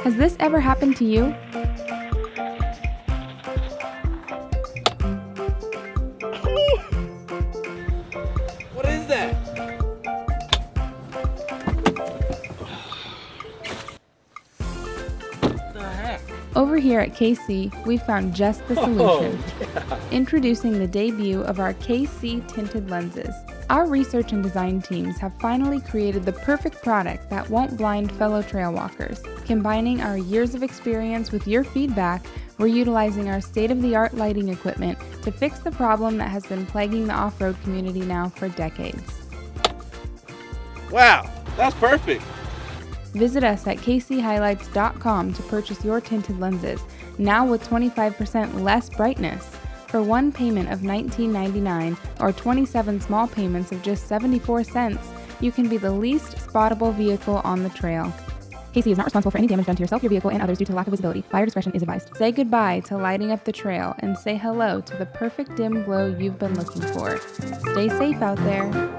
Has this ever happened to you? What is that? What the heck? Over here at KC, we found just the solution. Introducing the debut of our KC tinted lenses. Our research and design teams have finally created the perfect product that won't blind fellow trail walkers. Combining our years of experience with your feedback, we're utilizing our state-of-the-art lighting equipment to fix the problem that has been plaguing the off-road community now for decades. Wow, that's perfect. Visit us at kchilites.com to purchase your tinted lenses, now with 25% less brightness. For one payment of $19.99 or 27 small payments of just 74 cents, you can be the least spottable vehicle on the trail. KC is not responsible for any damage done to yourself, your vehicle, and others due to lack of visibility. Buyer discretion is advised. Say goodbye to lighting up the trail and say hello to the perfect dim glow you've been looking for. Stay safe out there.